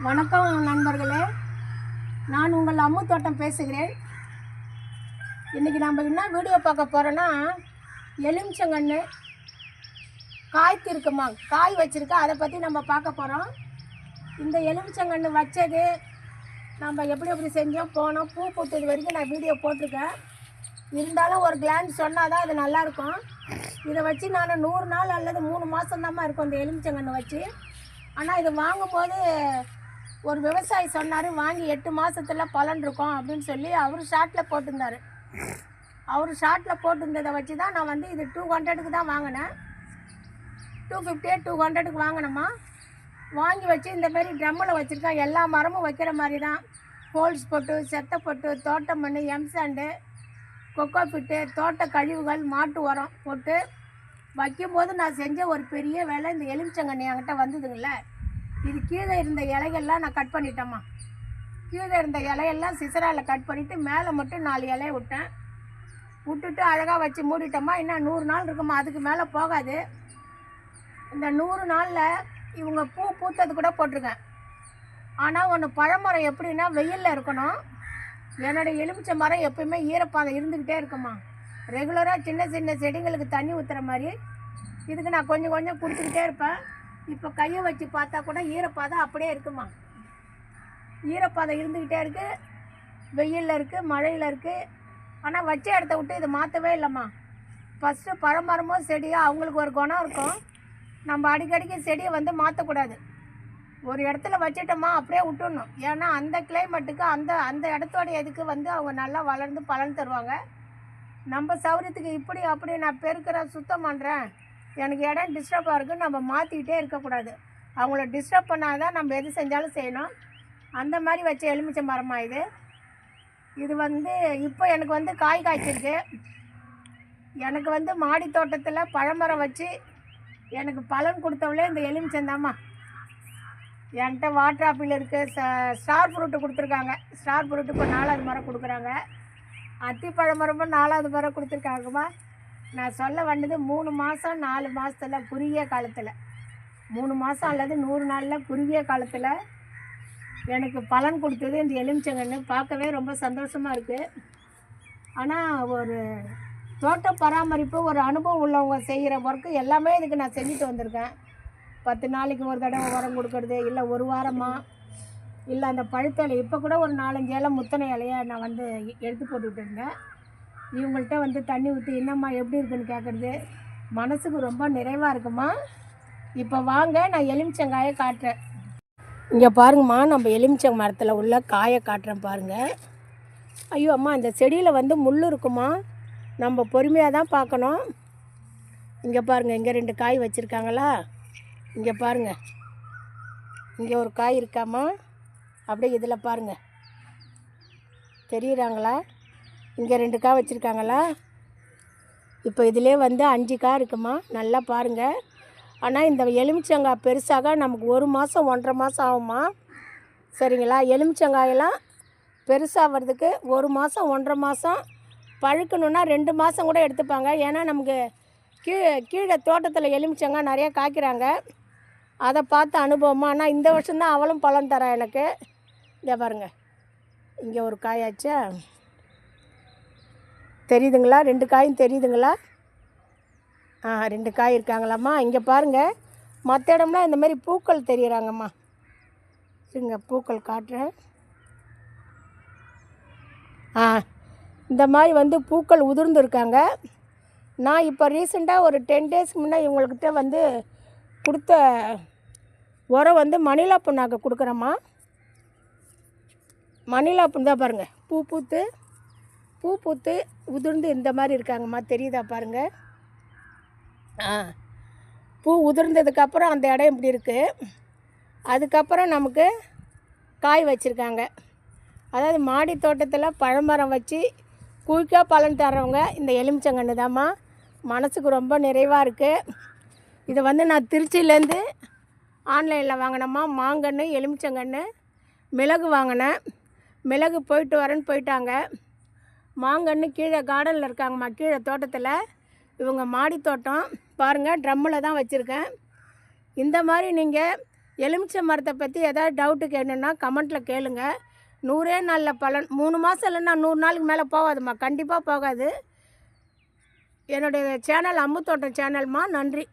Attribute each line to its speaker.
Speaker 1: வணக்கம் நண்பர்களே, நான் உங்கள் அம்மு தோட்டம் பேசுகிறேன். இன்றைக்கி நம்ம என்ன வீடியோ பார்க்க போகிறோன்னா, எலுமிச்சங்கன்று காய்க்கு இருக்குமா, காய் வச்சுருக்கா, அதை பற்றி நம்ம பார்க்க போகிறோம். இந்த எலுமிச்சங்கன்று வச்சது நம்ம எப்படி செஞ்சோம் போனோம், பூ பூத்தது வரைக்கும் நான் வீடியோ போட்டிருக்கேன். இருந்தாலும் ஒரு கிளான்ஸ் சொன்னால் தான் அது நல்லாயிருக்கும். இதை வச்சு நான் 100 நாள் அல்லது 3 மாதம்தாம்மா இருக்கும் இந்த எலுமிச்சங்கன்று வச்சு. ஆனால் இது வாங்கும்போது ஒரு விவசாயி சொன்னார், வாங்கி 8 மாதத்தில் பலன் இருக்கும் அப்படின்னு சொல்லி அவர் ஷார்ட்டில் போட்டிருந்தார். அவர் ஷார்ட்டில் போட்டிருந்ததை வச்சு தான் நான் வந்து இது 200க்கு தான் வாங்கினேன். 250 200க்கு வாங்கினோமா. வாங்கி வச்சு இந்தமாரி ட்ரம்மில் வச்சுருக்கேன். எல்லா மரமும் வைக்கிற மாதிரி தான், ஹோல்ஸ் போட்டு, செத்தை போட்டு, தோட்டம் மண், எம்சாண்டு, கொக்கோ பிட்டு, தோட்ட கழிவுகள், மாட்டு உரம் போட்டு வைக்கும்போது நான் செஞ்ச ஒரு பெரிய வேலை. இந்த எலுமிச்சங்கன்று என்கிட்ட வந்ததுங்கள, இது கீழே இருந்த இலைகள்லாம் நான் கட் பண்ணிட்டேம்மா. கீழே இருந்த இலையெல்லாம் சிசராவில் கட் பண்ணிவிட்டு மேலே மட்டும் 4 இலையை விட்டுட்டு அழகாக வச்சு மூடிட்டோம்மா. இன்னும் 100 நாள் இருக்குமா, அதுக்கு மேலே போகாது. இந்த 100 நாளில் இவங்க பூ பூத்தது கூட போட்டிருக்கேன். ஆனால் ஒன்று, பழமரம் எப்படின்னா வெயிலில் இருக்கணும். என்னோடய எலுமிச்சை மரம் எப்போயுமே ஈரப்பாதம் இருந்துக்கிட்டே இருக்குமா. ரெகுலராக சின்ன சின்ன செடிங்களுக்கு தண்ணி ஊற்றுற மாதிரி இதுக்கு நான் கொஞ்சம் கொஞ்சம் கொடுத்துக்கிட்டே இருப்பேன். இப்போ கையை வச்சு பார்த்தா கூட ஈரப்பாதம் அப்படியே இருக்குமா. ஈரப்பாதம் இருந்துக்கிட்டே இருக்குது, வெயிலில் இருக்குது, மழையில் இருக்குது. ஆனால் வச்ச இடத்த விட்டு இது மாற்றவே இல்லைம்மா. ஃபஸ்ட்டு பழமரமோ செடியோ அவங்களுக்கு ஒரு குணம் இருக்கும். நம்ம அடிக்கடிக்கு செடியை வந்து மாற்றக்கூடாது. ஒரு இடத்துல வச்சிட்டோமா அப்படியே விட்டுடணும். ஏன்னா அந்த கிளைமேட்டுக்கு அந்த இடத்தோடைய இதுக்கு வந்து அவங்க நல்லா வளர்ந்து பலன் தருவாங்க. நம்ம சௌரியத்துக்கு இப்படி அப்படி நான் பெருக்கிறேன், சுத்தம் பண்ணுறேன், எனக்கு இடம் டிஸ்டர்பாக இருக்குது, நம்ம மாற்றிக்கிட்டே இருக்கக்கூடாது. அவங்கள டிஸ்டர்ப் பண்ணால் தான் நம்ம எது செஞ்சாலும் செய்யணும். அந்த மாதிரி வச்ச எலுமிச்சை மரமாக இது வந்து இப்போ எனக்கு வந்து காய் காய்ச்சிருக்கு. எனக்கு வந்து மாடி தோட்டத்தில் பழமரம் வச்சு எனக்கு பலன் கொடுத்தவளே இந்த எலுமிச்சந்தாம்மா. என்கிட்ட வாட்டர் ஆப்பிள் இருக்குது, ஸ்டார் ஃப்ரூட்டு கொடுத்துருக்காங்க. ஸ்டார் ஃப்ரூட்டு இப்போ 4வது மரம் கொடுக்குறாங்க. அத்தி பழமரமும் 4வது மரம் கொடுத்துருக்காங்கம்மா. நான் சொல்ல வந்தது 3 மாதம் 4 மாதத்தில் குறுகிய காலத்தில், 3 மாதம் அல்லது 100 நாளில் குறுகிய காலத்தில் எனக்கு பலன் கொடுத்தது இந்த எலுமிச்சங்கன்று. பார்க்கவே ரொம்ப சந்தோஷமாக இருக்குது. ஆனால் ஒரு தோட்ட பராமரிப்பு, ஒரு அனுபவம் உள்ளவங்க செய்கிற ஒர்க்கு எல்லாமே இதுக்கு நான் செஞ்சுட்டு வந்திருக்கேன். 10 நாளைக்கு ஒரு தடவை உரம் கொடுக்கறது, இல்லை ஒரு வாரமாக, இல்லை அந்த பழுத்த இலை. இப்போ கூட ஒரு 4-5 இலை முத்தனை இலையை நான் வந்து எடுத்து போட்டுக்கிட்டு இருந்தேன். இவங்கள்ட்ட வந்து தண்ணி ஊற்றி என்னம்மா எப்படி இருக்குன்னு கேட்குறது மனசுக்கு ரொம்ப நிறைவாக இருக்குமா. இப்போ வாங்க நான் எலுமிச்சங்காயை காட்டுறேன். இங்கே பாருங்கம்மா, நம்ம எலுமிச்சை மரத்தில் உள்ள காயை காட்டுறேன் பாருங்கள். ஐயோ அம்மா, இந்த செடியில் வந்து முள் இருக்குமா, நம்ம பொறுமையாக தான் பார்க்கணும். இங்கே பாருங்கள், இங்கே 2 காய் வச்சுருக்காங்களா. இங்கே பாருங்கள், இங்கே ஒரு காய் இருக்காம்மா. அப்படியே இதில் பாருங்கள், தெரியுறாங்களா, இங்கே 2 காய் வச்சுருக்காங்களா. இப்போ இதிலே வந்து 5 காய் இருக்குமா, நல்லா பாருங்கள். ஆனால் இந்த எலுமிச்சங்காய் பெருசாக நமக்கு 1 மாதம் 1.5 மாதம் ஆகுமா. சரிங்களா, எலுமிச்சங்காயெல்லாம் பெருசாகிறதுக்கு 1 மாதம் 1.5 மாதம், பழுக்கணுன்னா 2 மாதம் கூட எடுத்துப்பாங்க. ஏன்னா நமக்கு கீழே தோட்டத்தில் எலுமிச்சங்காய் நிறையா காய்க்கிறாங்க, அதை பார்த்து அனுபவமாக. ஆனால் இந்த வருஷம்தான் அவளும் பலன் தரா எனக்கு. இங்கே பாருங்கள், இங்கே ஒரு காயாச்சா, தெரியுதுங்களா, 2 காயும் தெரியுதுங்களா. 2 காய் இருக்காங்களாம்மா. இங்கே பாருங்கள், மற்ற இடம்லாம் இந்த மாதிரி பூக்கள் தெரியுறாங்கம்மா. இங்கே பூக்கள் காட்டுறேன். இந்த மாதிரி வந்து பூக்கள் உதிர்ந்துருக்காங்க. நான் இப்போ ரீசெண்டாக ஒரு 10 டேஸ்க்கு முன்னே இவங்கக்கிட்ட வந்து கொடுத்த உரம் வந்து மணிலா புண்ணாக்கு கொடுக்குறேம்மா. மணிலா புண்ணு தான் பாருங்கள், பூ பூத்து உதிர்ந்து இந்த மாதிரி இருக்காங்கம்மா, தெரியுதா பாருங்கள். பூ உதிர்ந்ததுக்கப்புறம் அந்த இடம் இப்படி இருக்குது. அதுக்கப்புறம் நமக்கு காய் வச்சுருக்காங்க. அதாவது மாடி தோட்டத்தில் பழமரம் வச்சு குயிக்காக பலன் தர்றவங்க இந்த எலுமிச்சங்கன்று தாம்மா. மனசுக்கு ரொம்ப நிறைவாக இருக்குது. இதை வந்து நான் திருச்சியிலேருந்து ஆன்லைனில் வாங்கினேம்மா. மாங்கன்று, எலுமிச்சங்கன்று, மிளகு வாங்கினேன். மிளகு போயிட்டு வரேன்னு போயிட்டாங்க. மாங்கன்று கீழே கார்டனில் இருக்காங்கம்மா, கீழே தோட்டத்தில். இவங்க மாடி தோட்டம் பாருங்கள், ட்ரம்மில் தான் வச்சுருக்கேன். இந்த மாதிரி நீங்கள் எலுமிச்சை மரத்தை பற்றி ஏதாவது டவுட்டு கேட்கணுன்னா கமெண்ட்டில் கேளுங்க. 100 நாளில் பலன். 3 மாதம் இல்லைன்னா 100 நாளுக்கு மேலே போகாதும்மா, கண்டிப்பாக போகாது. என்னுடைய சேனல் அம்மு தோட்டம் சேனல்மா. நன்றி.